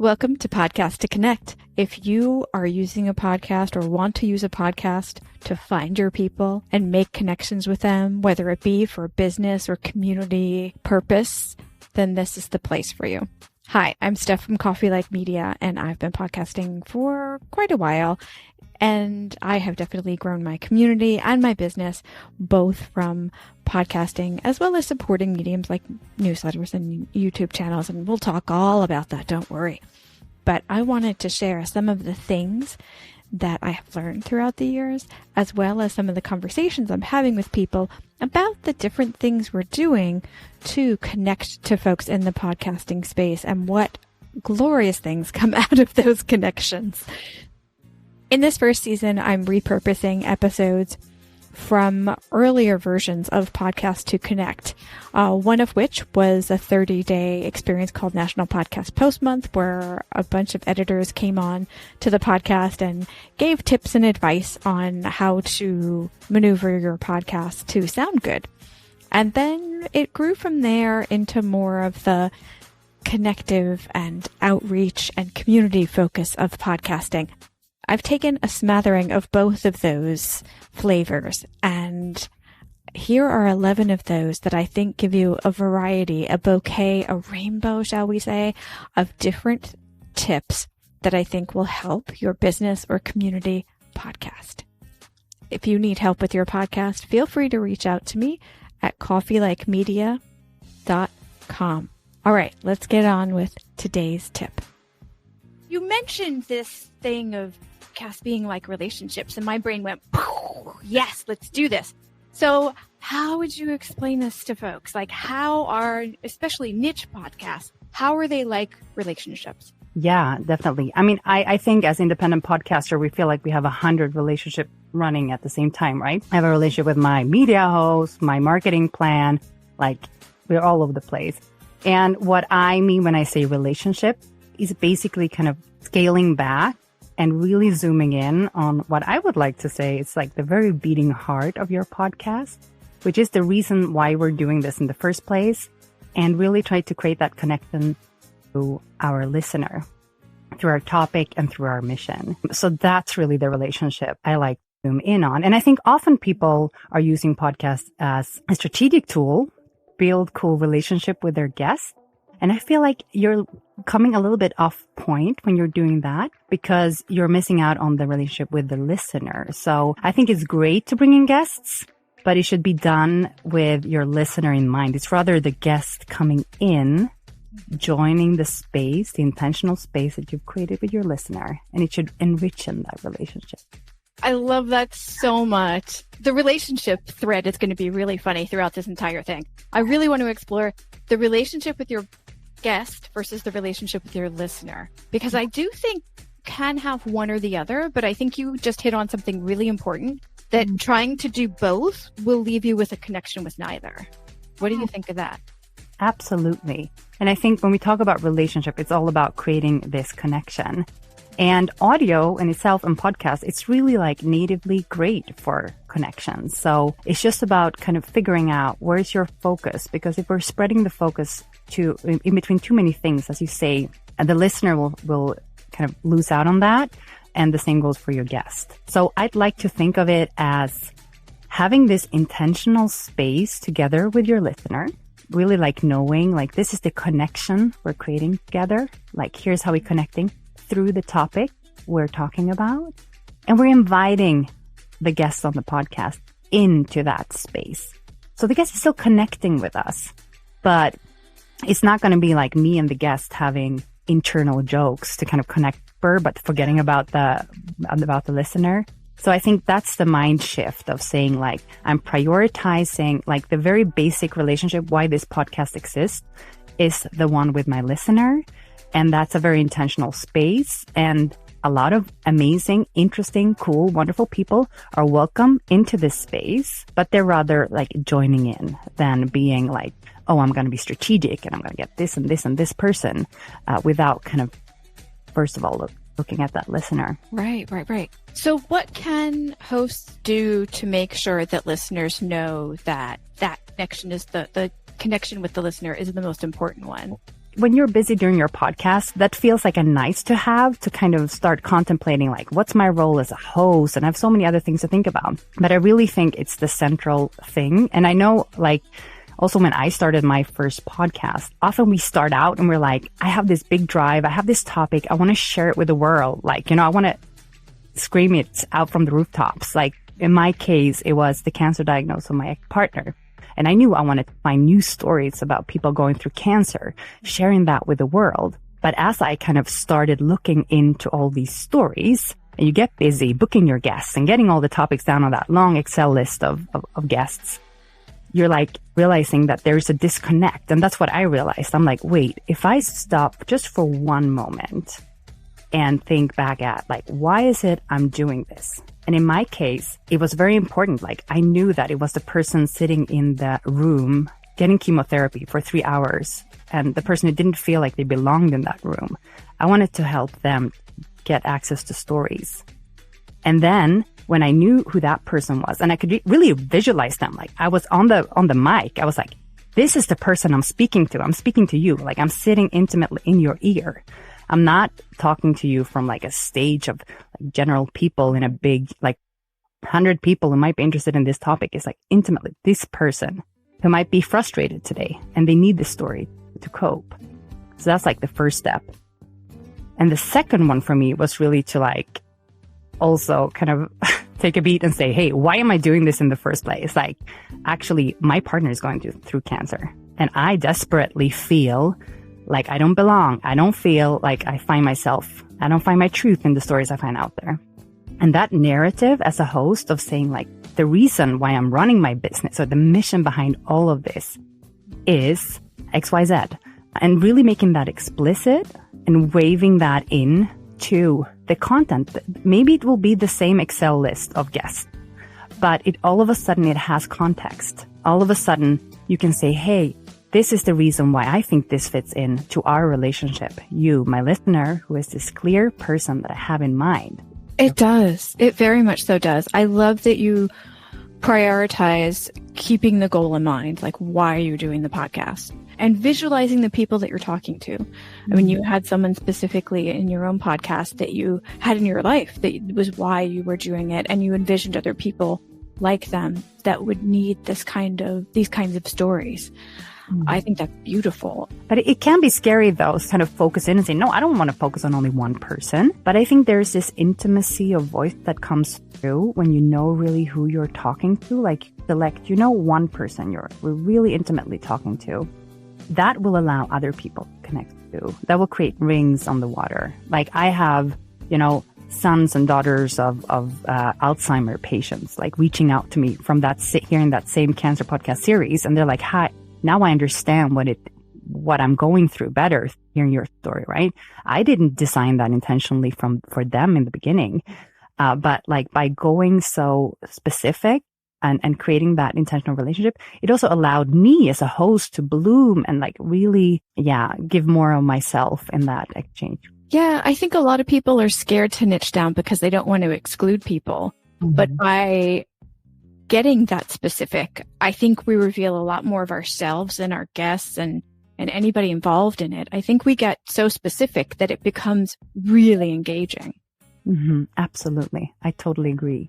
Welcome to Podcast to Connect. If you are using a podcast or want to use a podcast to find your people and make connections with them, whether it be for business or community purpose, then this is the place for you. Hi, I'm Steph from Coffee Like Media, and I've been podcasting for quite a while. And I have definitely grown my community and my business, both from podcasting as well as supporting mediums like newsletters and YouTube channels. And we'll talk all about that, don't worry. But I wanted to share some of the things that I have learned throughout the years, as well as some of the conversations I'm having with people about the different things we're doing to connect to folks in the podcasting space and what glorious things come out of those connections. In this first season, I'm repurposing episodes from earlier versions of Podcast to Connect, one of which was a 30-day experience called National Podcast Post Month, where a bunch of editors came on to the podcast and gave tips and advice on how to maneuver your podcast to sound good. And then it grew from there into more of the connective and outreach and community focus of podcasting. I've taken a smattering of both of those flavors, and here are 11 of those that I think give you a variety, a bouquet, a rainbow, shall we say, of different tips that I think will help your business or community podcast. If you need help with your podcast, feel free to reach out to me at coffeelikemedia.com. All right, let's get on with today's tip. You mentioned this thing of podcast being like relationships, and my brain went, yes, let's do this. So how would you explain this to folks? Like, how are, especially niche podcasts, how are they like relationships? Yeah, definitely. I mean, I think as independent podcaster, we feel like we have 100 relationships running at the same time, right? I have a relationship with my media host, my marketing plan, like we're all over the place. And what I mean when I say relationship is basically kind of scaling back and really zooming in on what I would like to say. It's like the very beating heart of your podcast, which is the reason why we're doing this in the first place, and really try to create that connection to our listener through our topic and through our mission. So that's really the relationship I like to zoom in on. And I think often people are using podcasts as a strategic tool, build cool relationship with their guests. And I feel like you're coming a little bit off point when you're doing that because you're missing out on the relationship with the listener. So I think it's great to bring in guests, but it should be done with your listener in mind. It's rather the guest coming in, joining the space, the intentional space that you've created with your listener, and it should enrich in that relationship. I love that so much. The relationship thread is going to be really funny throughout this entire thing. I really want to explore the relationship with your guest versus the relationship with your listener, because I do think you can have one or the other, but I think you just hit on something really important, that trying to do both will leave you with a connection with neither. What do you think of that? Absolutely. And I think when we talk about relationship, it's all about creating this connection. And audio in itself and podcast, it's really like natively great for connections. So it's just about kind of figuring out where's your focus, because if we're spreading the focus to in between too many things, as you say, and the listener will kind of lose out on that. And the same goes for your guest. So I'd like to think of it as having this intentional space together with your listener, really like knowing like this is the connection we're creating together. Like here's how we're connecting through the topic we're talking about. And we're inviting the guests on the podcast into that space. So the guest is still connecting with us, but it's not going to be like me and the guest having internal jokes to kind of connect her, but forgetting about the listener. So I think that's the mind shift of saying like, I'm prioritizing like the very basic relationship. Why this podcast exists is the one with my listener. And that's a very intentional space. And a lot of amazing, interesting, cool, wonderful people are welcome into this space, but they're rather like joining in than being like, oh, I'm going to be strategic and I'm going to get this and this and this person without kind of, first of all, looking at that listener. Right. So what can hosts do to make sure that listeners know that that connection is the connection with the listener is the most important one? when you're busy during your podcast, that feels like a nice to have to kind of start contemplating like, what's my role as a host? And I have so many other things to think about. But I really think it's the central thing. And I know like also when I started my first podcast, often we start out and we're like, I have this big drive. I have this topic. I want to share it with the world. Like, I want to scream it out from the rooftops. Like in my case, it was the cancer diagnosis of my ex-partner. And I knew I wanted to find new stories about people going through cancer, sharing that with the world. But as I kind of started looking into all these stories, and you get busy booking your guests and getting all the topics down on that long Excel list of guests, you're like realizing that there's a disconnect. And that's what I realized. I'm like, wait, if I stop just for one moment and think back at like, why is it I'm doing this? And in my case, it was very important. Like I knew that it was the person sitting in the room getting chemotherapy for 3 hours and the person who didn't feel like they belonged in that room. I wanted to help them get access to stories. And then when I knew who that person was and I could really visualize them, like I was on the mic, I was like, this is the person I'm speaking to. I'm speaking to you. Like I'm sitting intimately in your ear. I'm not talking to you from like a stage of like general people in a big, like 100 people who might be interested in this topic. It's like intimately this person who might be frustrated today and they need this story to cope. So that's like the first step. And the second one for me was really to like also kind of take a beat and say, hey, why am I doing this in the first place? Like actually my partner is going through cancer and I desperately feel like I don't belong. I don't feel like I find my truth in the stories I find out there. And that narrative as a host of saying like the reason why I'm running my business or the mission behind all of this is XYZ and really making that explicit and waving that in to the content. Maybe it will be the same Excel list of guests, but all of a sudden it has context. All of a sudden you can say, hey, this is the reason why I think this fits in to our relationship. You, my listener, who is this clear person that I have in mind. It does. It very much so does. I love that you prioritize keeping the goal in mind, like why you're doing the podcast and visualizing the people that you're talking to. I mean, you had someone specifically in your own podcast that you had in your life that was why you were doing it. And you envisioned other people like them that would need these kinds of stories. I think that's beautiful. But it can be scary, though, to kind of focus in and say, no, I don't want to focus on only one person. But I think there's this intimacy of voice that comes through when you know really who you're talking to. Like, select, one person we're really intimately talking to. That will allow other people to connect to. That will create rings on the water. Like, I have, sons and daughters of Alzheimer patients, like, reaching out to me from hearing that same cancer podcast series. And they're like, hi. Now I understand what I'm going through better hearing your story, right? I didn't design that intentionally for them in the beginning. But like by going so specific and creating that intentional relationship, it also allowed me as a host to bloom and like really, give more of myself in that exchange. Yeah, I think a lot of people are scared to niche down because they don't want to exclude people. Mm-hmm. But by getting that specific, I think we reveal a lot more of ourselves and our guests and anybody involved in it. I think we get so specific that it becomes really engaging. Mm-hmm. Absolutely. I totally agree.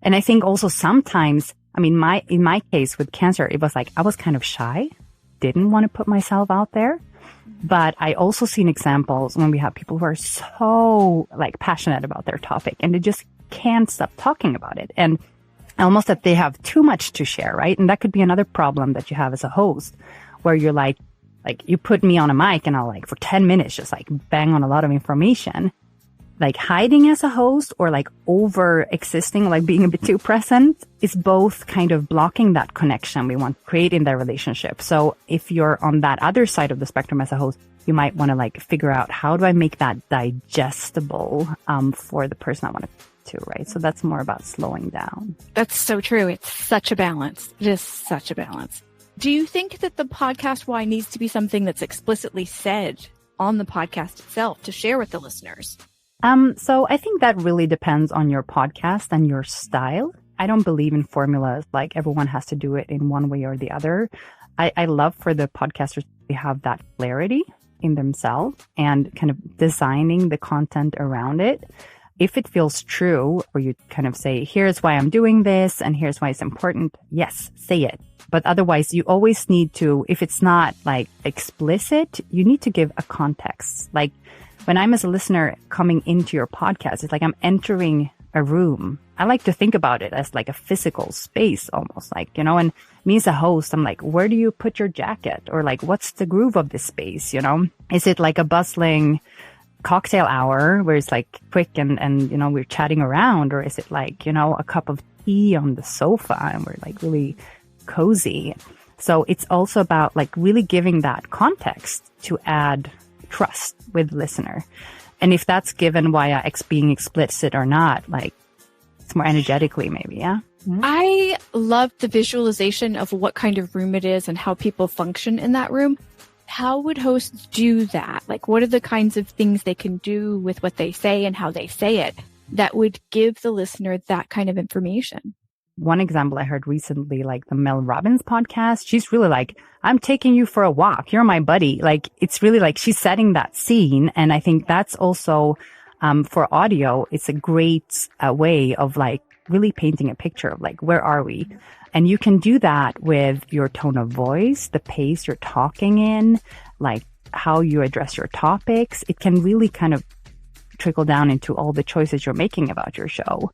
And I think also sometimes, in my case with cancer, it was like I was kind of shy, didn't want to put myself out there. But I also seen examples when we have people who are so like passionate about their topic and they just can't stop talking about it. And almost that they have too much to share, right? And that could be another problem that you have as a host, where you're like you put me on a mic and I'll like for 10 minutes just like bang on a lot of information. Like hiding as a host or like over existing, like being a bit too present is both kind of blocking that connection we want to create in their relationship. So if you're on that other side of the spectrum as a host, you might want to like figure out how do I make that digestible for the person I want to, right? So that's more about slowing down. That's so true. It's such a balance. It is such a balance. Do you think that the podcast why needs to be something that's explicitly said on the podcast itself to share with the listeners? So I think that really depends on your podcast and your style. I don't believe in formulas like everyone has to do it in one way or the other. I love for the podcasters to have that clarity in themselves and kind of designing the content around it. If it feels true, or you kind of say, here's why I'm doing this and here's why it's important, yes, say it. But otherwise, you always need to, if it's not like explicit, you need to give a context. Like when I'm as a listener coming into your podcast, it's like I'm entering a room. I like to think about it as like a physical space almost, like, you know, and me as a host, I'm like, where do you put your jacket? Or like, what's the groove of this space? You know, is it like a bustling cocktail hour where it's like quick and, you know, we're chatting around? Or is it like, you know, a cup of tea on the sofa and we're like really cozy? So it's also about like really giving that context to add trust with the listener. And if that's given via being explicit or not, like it's more energetically maybe, yeah? Mm-hmm. I love the visualization of what kind of room it is and how people function in that room. How would hosts do that? Like, what are the kinds of things they can do with what they say and how they say it that would give the listener that kind of information? One example I heard recently, like the Mel Robbins podcast, she's really like, I'm taking you for a walk. You're my buddy. Like, it's really like she's setting that scene. And I think that's also, for audio, it's a great way of like really painting a picture of like, where are we? And you can do that with your tone of voice, the pace you're talking in, like how you address your topics. It can really kind of trickle down into all the choices you're making about your show.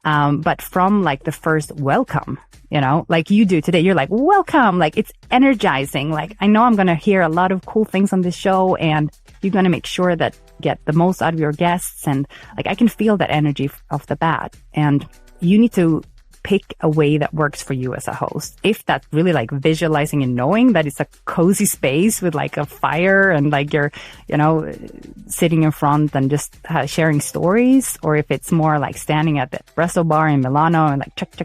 But from like the first welcome, you know, like you do today, you're like, welcome, like it's energizing. Like, I know I'm going to hear a lot of cool things on this show and you're going to make sure that get the most out of your guests. And like, I can feel that energy off the bat, and you need to pick a way that works for you as a host. If that's really like visualizing and knowing that it's a cozy space with like a fire and like you're, you know, sitting in front and just sharing stories, or if it's more like standing at the espresso bar in Milano and like check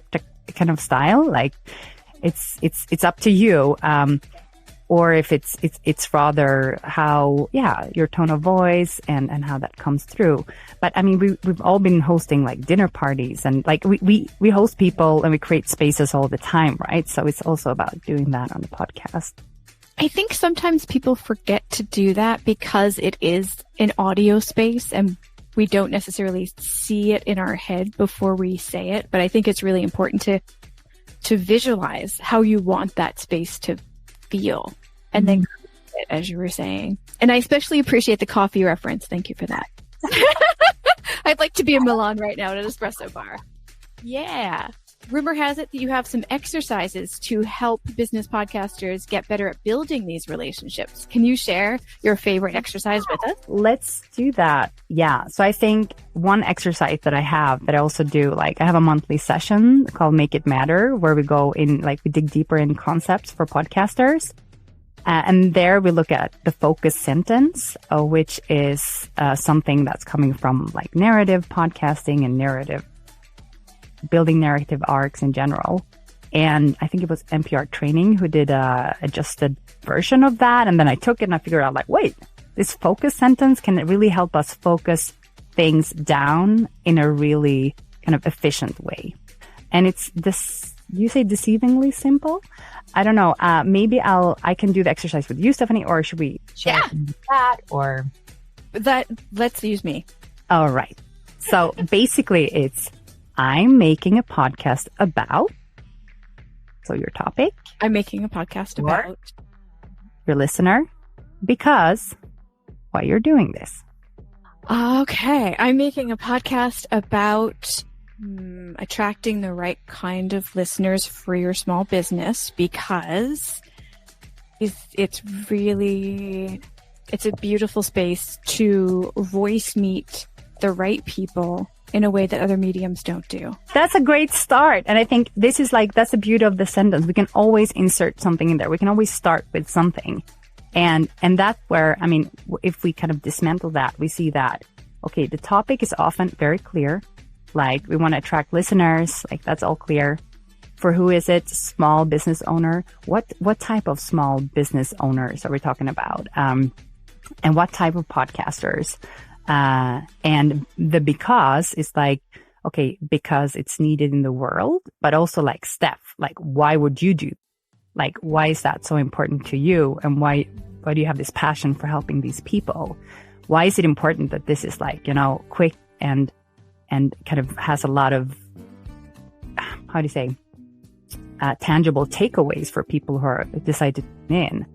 kind of style, like it's up to you. Or if it's rather how, your tone of voice and how that comes through. But I mean, we've all been hosting like dinner parties and like we host people and we create spaces all the time, right? So it's also about doing that on the podcast. I think sometimes people forget to do that because it is an audio space and we don't necessarily see it in our head before we say it. But I think it's really important to visualize how you want that space to feel. And then, as you were saying, and I especially appreciate the coffee reference. Thank you for that. I'd like to be in Milan right now at an espresso bar. Yeah. Rumor has it that you have some exercises to help business podcasters get better at building these relationships. Can you share your favorite exercise with us? Let's do that. Yeah. So I think one exercise that I have that I also do, like I have a monthly session called Make It Matter, where we go in, like we dig deeper in concepts for podcasters. And there we look at the focus sentence, which is something that's coming from like narrative podcasting and building narrative arcs in general. And I think it was NPR Training who did a adjusted version of that. And then I took it and I figured out like, wait, this focus sentence can really help us focus things down in a really kind of efficient way. And it's this, you say deceivingly simple? I don't know. Maybe I can do the exercise with you, Stephanie, or should we share that? Or let's use me. All right. So basically it's, I'm making a podcast about, so your topic. I'm making a podcast about your listener, because why you're doing this. Okay. I'm making a podcast about attracting the right kind of listeners for your small business, because it's a beautiful space to voice meet the right people in a way that other mediums don't do. That's a great start. And I think this is like, that's the beauty of the sentence. We can always insert something in there. We can always start with something. And that's where, I mean, if we kind of dismantle that, we see that, okay, the topic is often very clear. Like we want to attract listeners, like that's all clear. For who is it? Small business owner. What type of small business owners are we talking about? And what type of podcasters? And the because is like, okay, because it's needed in the world, but also like Steph, like why would you do? Like why is that so important to you? And why Why do you have this passion for helping these people? Why is it important that this is like, quick and kind of has a lot of, how do you say, tangible takeaways for people who are decide to tune in?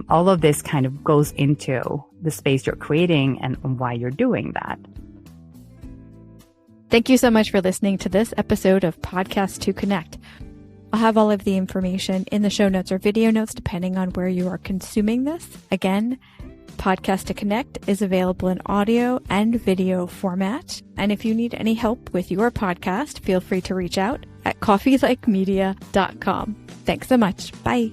All of this kind of goes into the space you're creating and why you're doing that. Thank you so much for listening to this episode of Podcast to Connect. I'll have all of the information in the show notes or video notes, depending on where you are consuming this. Again, Podcast to Connect is available in audio and video format. And if you need any help with your podcast, feel free to reach out at coffeelikemedia.com. Thanks so much. Bye.